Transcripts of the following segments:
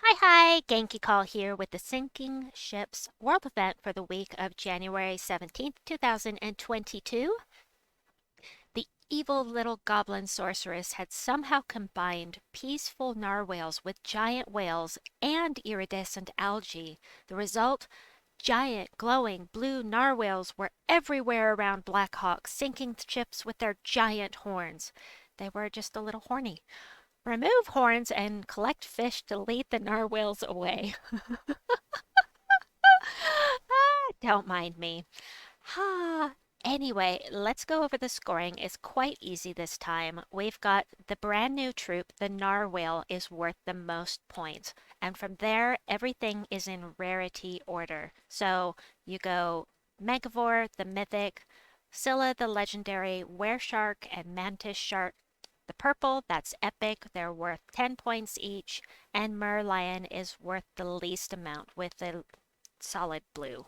Hi, Genki Call here with the Sinking Ships World event for the week of January 17th, 2022. The evil little goblin sorceress had somehow combined peaceful narwhals with giant whales and iridescent algae. The result? Giant, glowing blue narwhals were everywhere around Blackhawk, sinking ships with their giant horns. They were just a little horny. Remove horns and collect fish to lead the narwhals away. Don't mind me. Ha. Anyway, let's go over the scoring. It's quite easy this time. We've got the brand new troop, the narwhal, is worth the most points. And from there, everything is in rarity order. So you go Megavore, the Mythic, Scylla, the Legendary, Wereshark, and Mantis Shark. The purple, that's epic. They're worth 10 points each. And Merlion is worth the least amount with the solid blue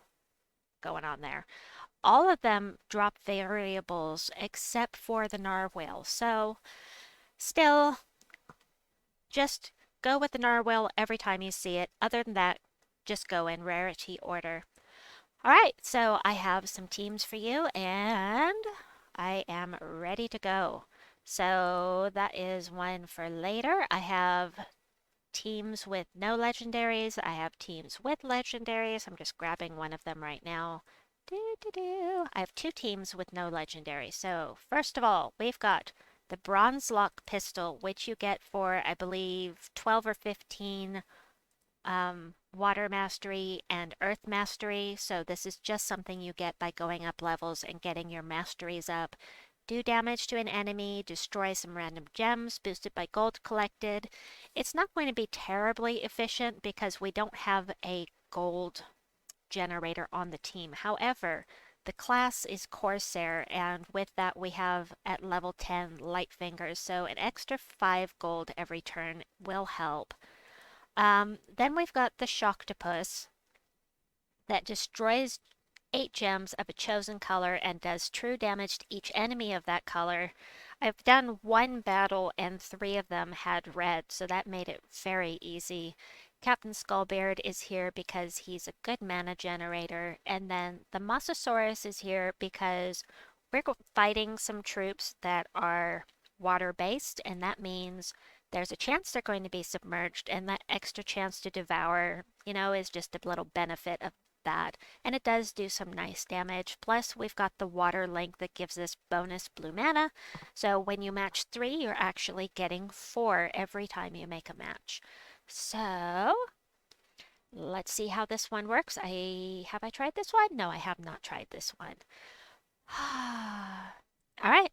going on there. All of them drop variables except for the narwhal. So still, just go with the narwhal every time you see it. Other than that, just go in rarity order. All right, so I have some teams for you and I am ready to go. So that is one for later. I have teams with no legendaries. I have teams with legendaries. I'm just grabbing one of them right now. I have two teams with no legendary. So first of all, we've got the Bronzelock pistol, which you get for, I believe, 12 or 15 water mastery and earth mastery. So this is just something you get by going up levels and getting your masteries up. Do damage to an enemy, destroy some random gems, boosted by gold collected. It's not going to be terribly efficient because we don't have a gold generator on the team. However, the class is Corsair, and with that we have at level 10 light fingers, so an extra 5 gold every turn will help. Then we've got the Shocktopus that destroys 8 gems of a chosen color and does true damage to each enemy of that color. I've done one battle and 3 of them had red, so that made it very easy. Captain Skullbeard is here because he's a good mana generator, and then the Mosasaurus is here because we're fighting some troops that are water-based, and that means there's a chance they're going to be submerged, and that extra chance to devour, is just a little benefit of that. And it does do some nice damage. Plus, we've got the water link that gives us bonus blue mana. So when you match 3, you're actually getting 4 every time you make a match. So let's see how this one works. Have I tried this one? No, I have not tried this one. All right.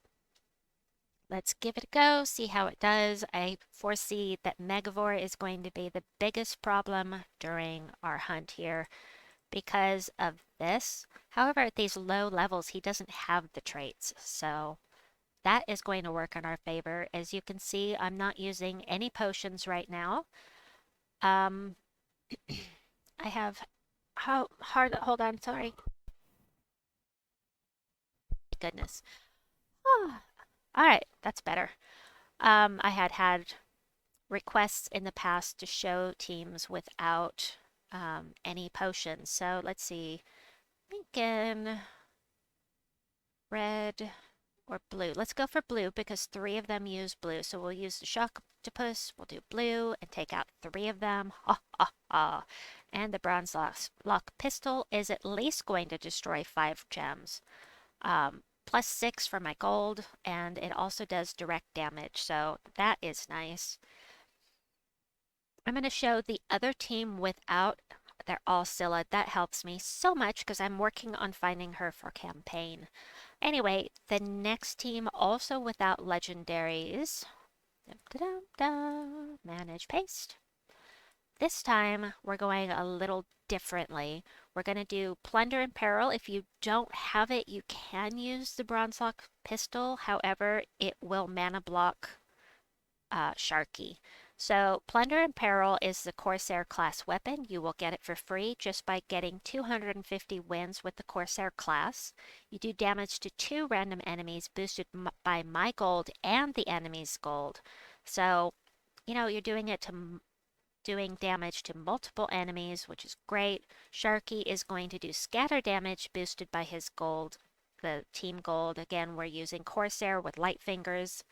Let's give it a go, see how it does. I foresee that Megavore is going to be the biggest problem during our hunt here because of this. However, at these low levels, he doesn't have the traits, so that is going to work in our favor. As you can see, I'm not using any potions right now. I have, hold on, sorry. Goodness. All right, that's better. I had requests in the past to show teams without any potions. So let's see. Thinking red or blue. Let's go for blue because 3 of them use blue. So we'll use the Shocktopus, we'll do blue and take out 3 of them. Ha ha ha. And the Bronzelock pistol is at least going to destroy 5 gems. Plus 6 for my gold, and it also does direct damage, so that is nice. I'm going to show the other team without, they're all Scylla. That helps me so much because I'm working on finding her for campaign. Anyway, the next team also without legendaries. Manage paste. This time we're going a little differently. We're going to do Plunder and Peril. If you don't have it, you can use the Bronzelock pistol. However, it will mana block Sharkey. So Plunder and Peril is the Corsair class weapon. You will get it for free just by getting 250 wins with the Corsair class. You do damage to 2 random enemies boosted by my gold and the enemy's gold. So, you're doing it to doing damage to multiple enemies, which is great. Sharkey is going to do scatter damage boosted by his gold, the team gold. Again, we're using Corsair with light fingers.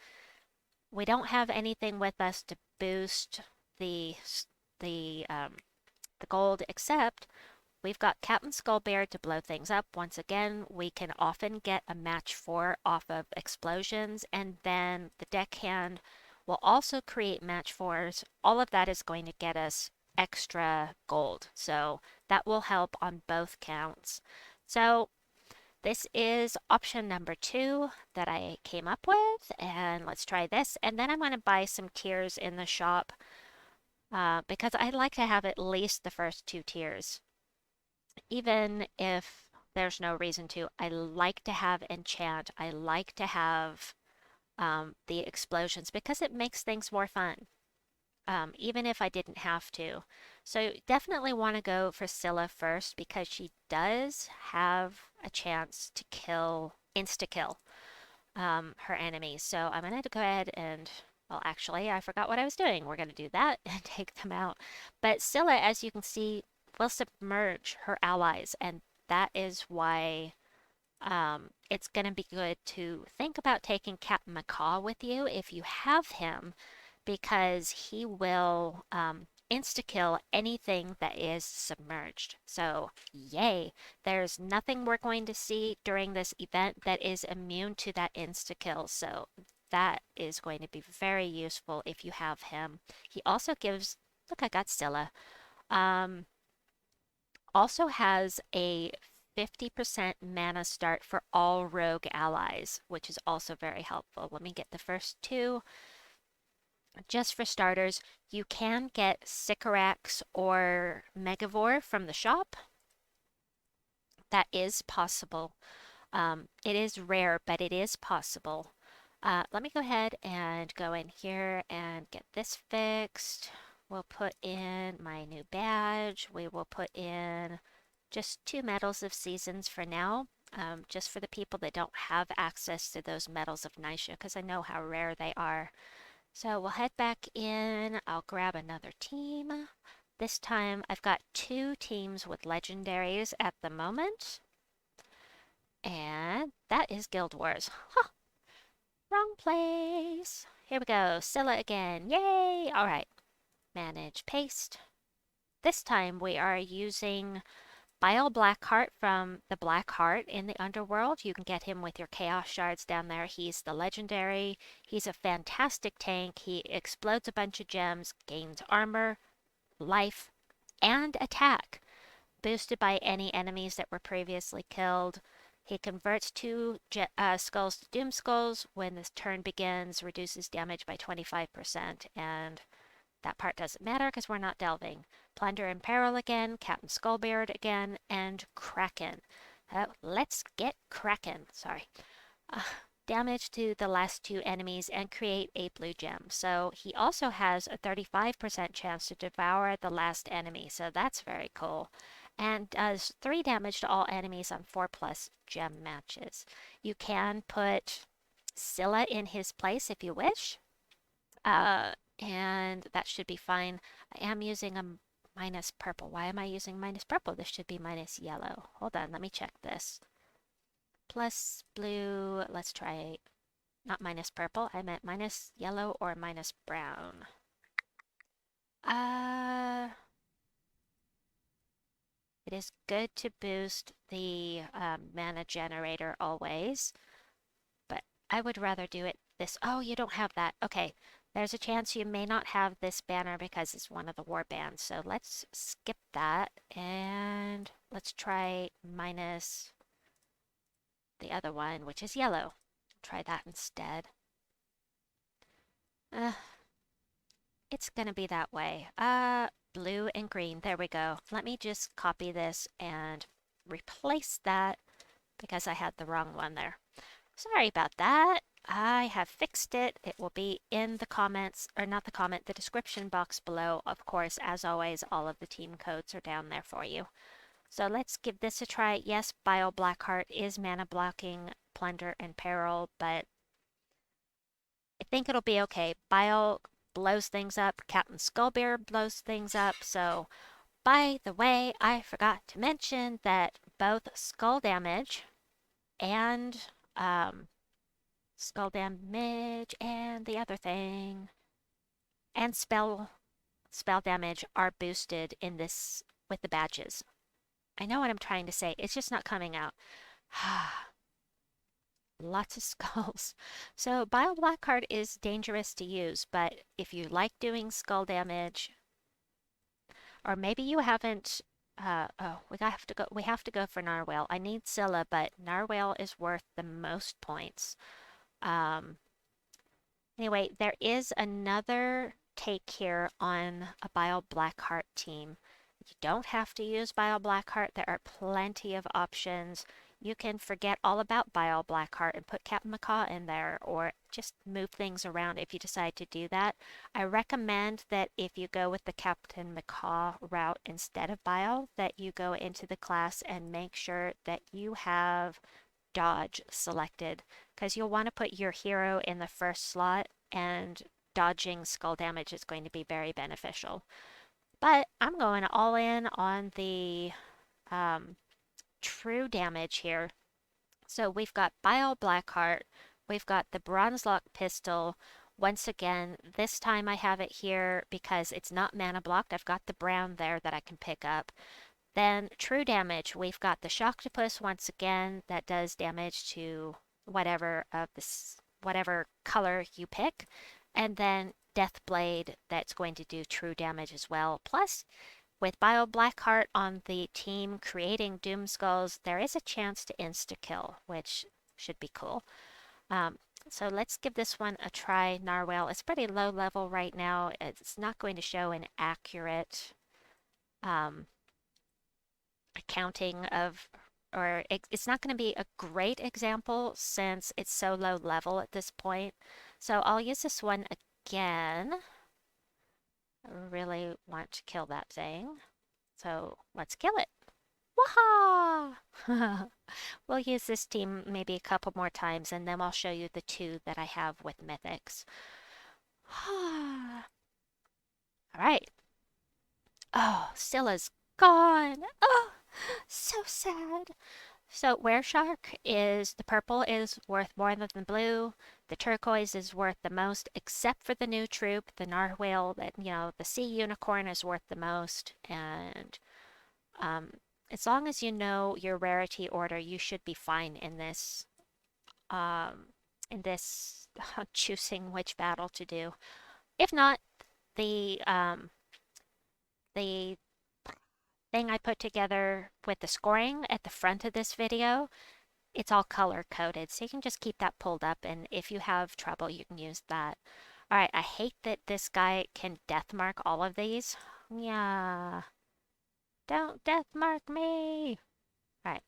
We don't have anything with us to boost the the um, the gold, except we've got Captain Skullbeard to blow things up. Once again, we can often get a match 4 off of explosions, and then the deckhand will also create match 4s. All of that is going to get us extra gold, so that will help on both counts. So this is option number 2 that I came up with, and let's try this. And then I'm going to buy some tiers in the shop because I like to have at least the first 2 tiers. Even if there's no reason to, I like to have enchant. I like to have the explosions because it makes things more fun, even if I didn't have to. So definitely want to go for Scylla first because she does have a chance to kill, insta-kill her enemies. So I'm going to go ahead and, well, actually, I forgot what I was doing. We're going to do that and take them out. But Scylla, as you can see, will submerge her allies, and that is why it's going to be good to think about taking Captain Macaw with you if you have him, because he will insta-kill anything that is submerged. So, yay! There's nothing we're going to see during this event that is immune to that insta-kill, so that is going to be very useful if you have him. He also gives, look, I got Scylla. Also has a 50% mana start for all rogue allies, which is also very helpful. Let me get the first 2. Just for starters, you can get Sycorax or Megavore from the shop. That is possible. It is rare, but it is possible. Let me go ahead and go in here and get this fixed. We'll put in my new badge. We will put in just 2 medals of seasons for now, just for the people that don't have access to those medals of Nisha, because I know how rare they are. So we'll head back in. I'll grab another team. This time I've got 2 teams with legendaries at the moment. And that is Guild Wars. Huh, wrong place. Here we go. Scylla again. Yay! All right. Manage paste. This time we are using Bile Blackheart from the Blackheart in the Underworld. You can get him with your Chaos Shards down there. He's the legendary. He's a fantastic tank. He explodes a bunch of gems, gains armor, life, and attack, boosted by any enemies that were previously killed. He converts 2 skulls to Doom Skulls when the turn begins, reduces damage by 25%, and that part doesn't matter because we're not delving. Plunder and Peril again, Captain Skullbeard again, and Kraken. Let's get Kraken. Sorry. Damage to the last 2 enemies and create a blue gem. So he also has a 35% chance to devour the last enemy. So that's very cool. And does 3 damage to all enemies on 4+ gem matches. You can put Scylla in his place if you wish. And that should be fine. I am using a minus purple. Why am I using minus purple? This should be minus yellow. Hold on, let me check this. Plus blue, let's try, not minus purple, I meant minus yellow or minus brown. It is good to boost the mana generator always, but I would rather do it this. Oh, you don't have that. Okay. There's a chance you may not have this banner because it's one of the war bands. So let's skip that and let's try minus the other one, which is yellow. Try that instead. It's gonna be that way. Blue and green. There we go. Let me just copy this and replace that because I had the wrong one there. Sorry about that. I have fixed it. It will be in the comments, or not the comment, the description box below. Of course, as always, all of the team codes are down there for you. So let's give this a try. Yes, Bile Blackheart is mana blocking Plunder and Peril, but I think it'll be okay. Bile blows things up. Captain Skullbeard blows things up. So, by the way, I forgot to mention that both skull damage and skull damage and the other thing and spell damage are boosted in this with the badges. I know what I'm trying to say. It's just not coming out. Lots of skulls. So Bile Blackheart is dangerous to use, but if you like doing skull damage, or maybe you haven't. Oh, we have to go for Narwhal. I need Scylla, but Narwhal is worth the most points. Um, Anyway, there is another take here on a Bile Blackheart team. You don't have to use Bile Blackheart. There are plenty of options. You can forget all about Bile Blackheart and put Captain Macaw in there, or just move things around if you decide to do that. I recommend that if you go with the Captain Macaw route instead of Bile, that you go into the class and make sure that you have dodge selected, because you'll want to put your hero in the first slot, and dodging skull damage is going to be very beneficial. But I'm going all in on the true damage here. So we've got Bile Blackheart, we've got the Bronzelock pistol. Once again, this time I have it here because it's not mana blocked. I've got the brown there that I can pick up. Then true damage, we've got the Shocktopus once again that does damage to whatever of this whatever color you pick, and then Deathblade that's going to do true damage as well. Plus, with Bile Blackheart on the team creating Doom Skulls, there is a chance to insta-kill, which should be cool. So let's give this one a try. Narwhal, it's pretty low level right now. It's not going to show an accurate accounting of, or it's not going to be a great example since it's so low level at this point. So I'll use this one again. I really want to kill that thing. So let's kill it. Waha! We'll use this team maybe a couple more times and then I'll show you the two that I have with Mythics. All right. Oh, Scylla's gone. Oh, so sad. So Wereshark is, the purple is worth more than the blue. The turquoise is worth the most, except for the new troop, the narwhal, that, the sea unicorn is worth the most. And as long as you know your rarity order, you should be fine in this choosing which battle to do. If not, the the thing I put together with the scoring at the front of this video, it's all color coded, so you can just keep that pulled up, and if you have trouble, you can use that. All right, I hate that this guy can death mark all of these. Yeah. Don't death mark me. All right,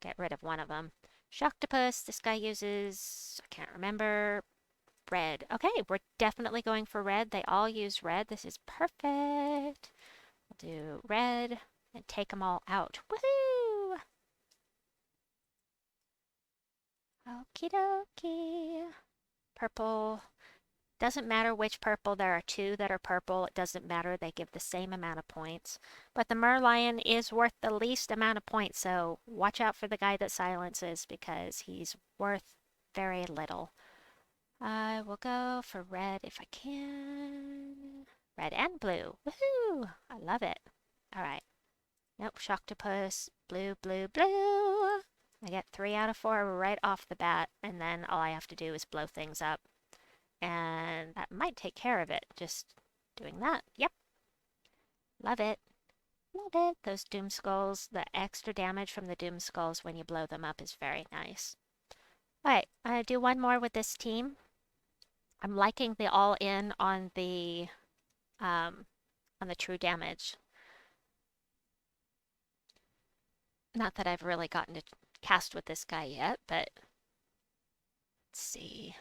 get rid of one of them. Shocktopus, this guy uses, I can't remember, red. Okay, we're definitely going for red. They all use red. This is perfect. We'll do red and take them all out. Woohoo! Okie dokie. Purple. Doesn't matter which purple. There are two that are purple. It doesn't matter. They give the same amount of points. But the Merlion is worth the least amount of points, so watch out for the guy that silences because he's worth very little. I will go for red if I can. Red and blue. Woohoo! I love it. All right. Nope, Shocktopus. Blue, blue, blue. I get 3 out of 4 right off the bat, and then all I have to do is blow things up. And that might take care of it, just doing that. Yep. Love it. Love it. Those Doom Skulls, the extra damage from the Doom Skulls when you blow them up is very nice. Alright, I'm going to do one more with this team. I'm liking the all-in on the true damage. Not that I've really gotten to cast with this guy yet, but let's see.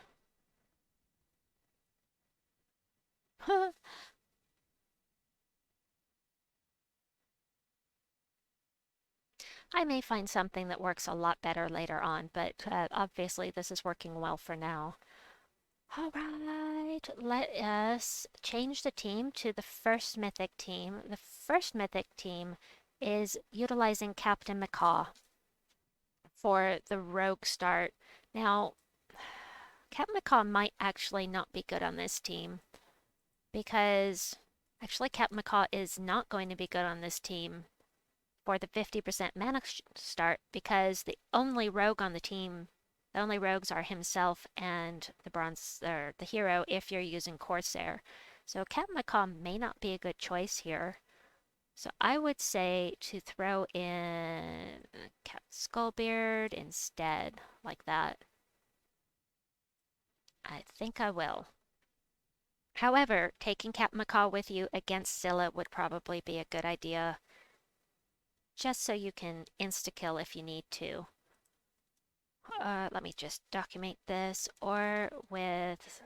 I may find something that works a lot better later on, but obviously this is working well for now. All right, let us change the team to the first Mythic team. The first Mythic team is utilizing Captain Macaw for the rogue start. Now, Captain Macaw might actually not be good on this team because actually Captain Macaw is not going to be good on this team for the 50% mana start because the only rogue on the team, the only rogues are himself and the hero if you're using Corsair. So Captain Macaw may not be a good choice here. So I would say to throw in Captain Skullbeard instead, like that. I think I will. However, taking Captain Macaw with you against Scylla would probably be a good idea, just so you can insta-kill if you need to. Let me just document this, or with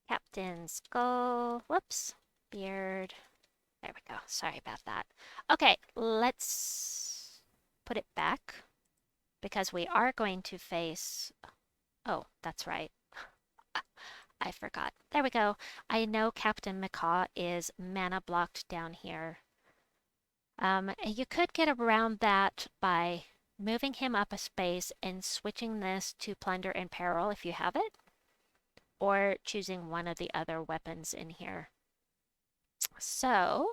Captain Skull, whoops, Beard. There we go, sorry about that. Okay, let's put it back, because we are going to face, oh, that's right. I forgot. There we go. I know Captain Macaw is mana blocked down here. You could get around that by moving him up a space and switching this to Plunder and Peril if you have it, or choosing one of the other weapons in here. So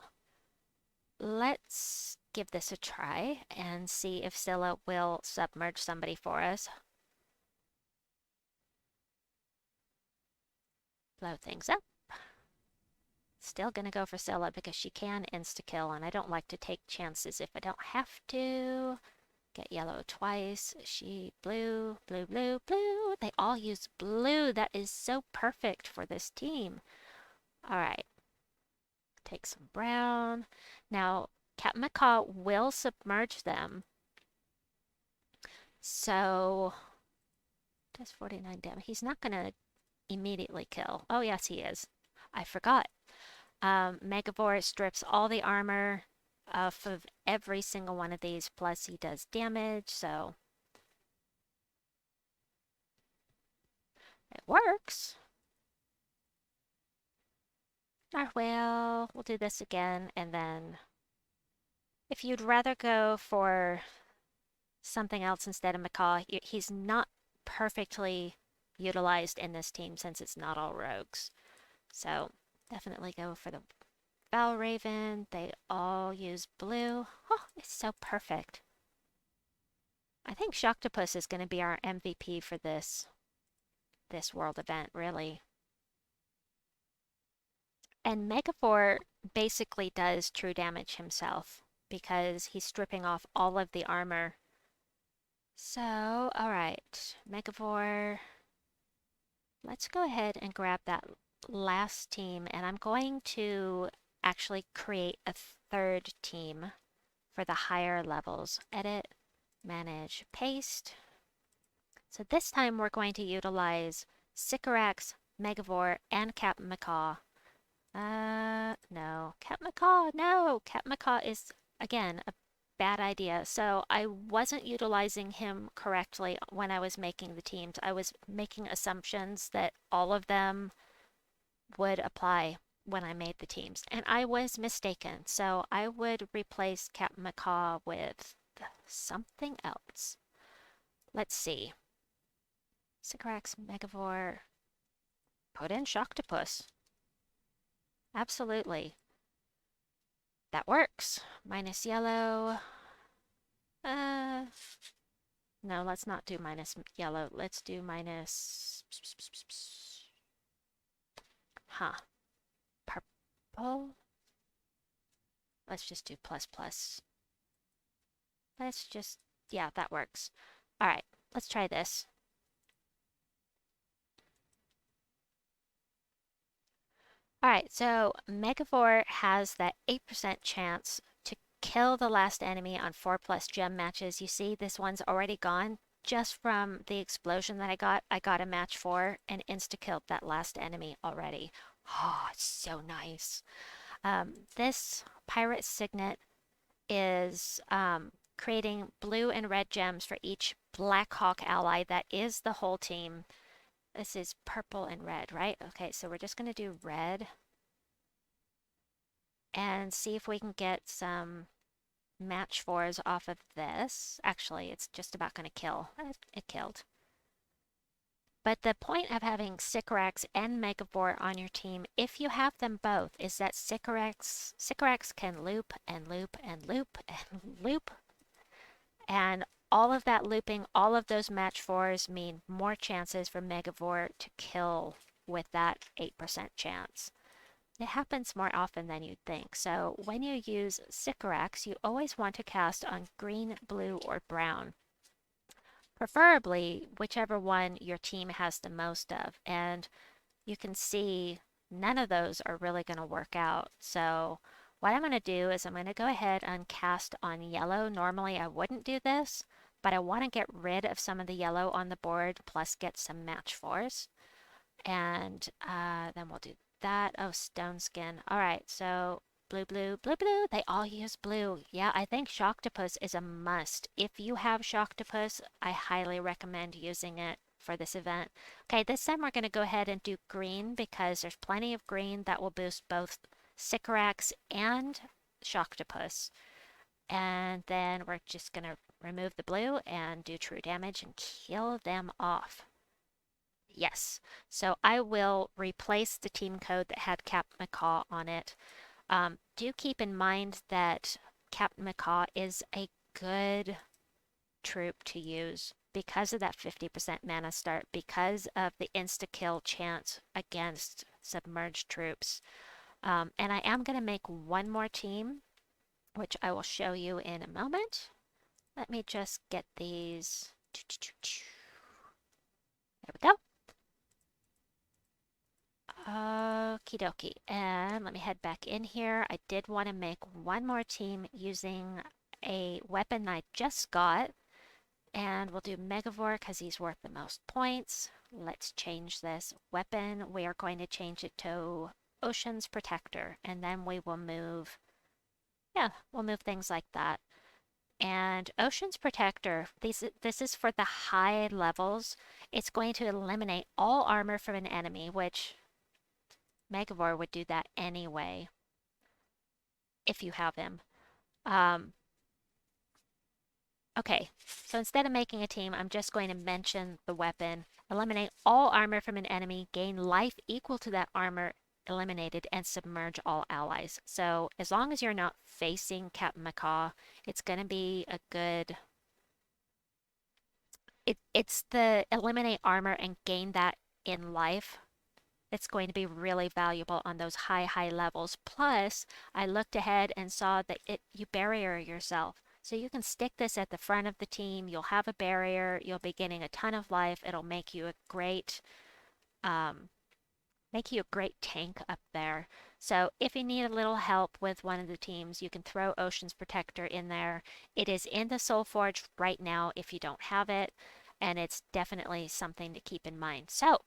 let's give this a try and see if Scylla will submerge somebody for us. Blow things up. Still gonna go for Scylla because she can insta-kill, and I don't like to take chances if I don't have to. Get yellow twice. She blue, blue, blue, blue. They all use blue. That is so perfect for this team. All right. Take some brown. Now, Captain Macaw will submerge them. So, does 49 damage. He's not going to immediately kill. Oh, yes, he is. I forgot. Megavore strips all the armor off of every single one of these, plus he does damage, so it works. Narwhale, we'll do this again, and then if you'd rather go for something else instead of Macaw, he's not perfectly utilized in this team since it's not all rogues. So definitely go for the Valraven. They all use blue. Oh, it's so perfect. I think Shocktopus is going to be our MVP for this world event, really. And Megavore basically does true damage himself because he's stripping off all of the armor. So, alright, Megavore. Let's go ahead and grab that last team, and I'm going to actually create a third team for the higher levels. Edit, manage, paste. So this time we're going to utilize Sycorax, Megavore, and Captain Macaw. No. Captain Macaw, no! Captain Macaw is, again, a bad idea. So I wasn't utilizing him correctly when I was making the teams. I was making assumptions that all of them would apply when I made the teams. And I was mistaken. So I would replace Captain Macaw with something else. Let's see. Sycorax, Megavore. Put in Shocktopus. Absolutely. That works. Minus yellow. No, let's not do minus yellow. Let's do minus... Huh. Purple? Let's just do plus plus. Let's just... Yeah, that works. Alright, let's try this. Alright, so Megavore has that 8% chance to kill the last enemy on 4+ gem matches. You see, this one's already gone. Just from the explosion that I got a match for and insta-killed that last enemy already. Oh, it's so nice. This Pirate Signet is creating blue and red gems for each Blackhawk ally that is the whole team. This is purple and red, right? Okay, so we're just going to do red and see if we can get some match fours off of this. Actually, it's just about going to kill. It killed. But the point of having Sycorax and Megavore on your team, if you have them both, is that Sycorax can loop and loop and loop and loop. And all of that looping, all of those match fours mean more chances for Megavore to kill with that 8% chance. It happens more often than you'd think. So when you use Sycorax, you always want to cast on green, blue, or brown. Preferably whichever one your team has the most of. And you can see none of those are really going to work out. So what I'm going to do is I'm going to go ahead and cast on yellow. Normally I wouldn't do this, but I want to get rid of some of the yellow on the board, plus get some match fours. And then we'll do that. Oh, stone skin. All right, so blue, blue, blue, blue. They all use blue. Yeah, I think Shocktopus is a must. If you have Shocktopus, I highly recommend using it for this event. Okay, this time we're going to go ahead and do green because there's plenty of green that will boost both Sycorax and Shocktopus. And then we're just going to remove the blue and do true damage and kill them off. Yes, so I will replace the team code that had Captain Macaw on it. Do keep in mind that Captain Macaw is a good troop to use because of that 50% mana start, because of the insta-kill chance against submerged troops. And I am going to make one more team, which I will show you in a moment. Let me just get these. There we go. Okie dokie. And let me head back in here. I did want to make one more team using a weapon I just got. And we'll do Megavore because he's worth the most points. Let's change this weapon. We are going to change it to Ocean's Protector. And then we will move, yeah, we'll move things like that. And Ocean's Protector, this is for the high levels. It's going to eliminate all armor from an enemy, which Megavore would do that anyway, if you have him. Okay, so instead of making a team, I'm just going to mention the weapon. Eliminate all armor from an enemy, gain life equal to that armor eliminated, and submerge all allies. So as long as you're not facing Captain Macaw, it's going to be a good... It's the eliminate armor and gain that in life. It's going to be really valuable on those high levels. Plus, I looked ahead and saw that you barrier yourself. So you can stick this at the front of the team. You'll have a barrier. You'll be getting a ton of life. It'll make you a great tank up there. So if you need a little help with one of the teams, you can throw Ocean's Protector in there. It is in the Soul Forge right now if you don't have it, and it's definitely something to keep in mind. So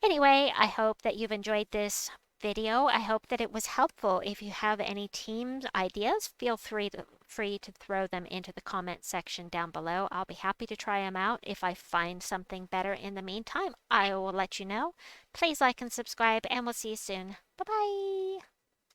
anyway, I hope that you've enjoyed this video. I hope that it was helpful. If you have any teams ideas, feel free to throw them into the comment section down below. I'll be happy to try them out. If I find something better in the meantime, I will let you know. Please like and subscribe, and we'll see you soon. Bye-bye!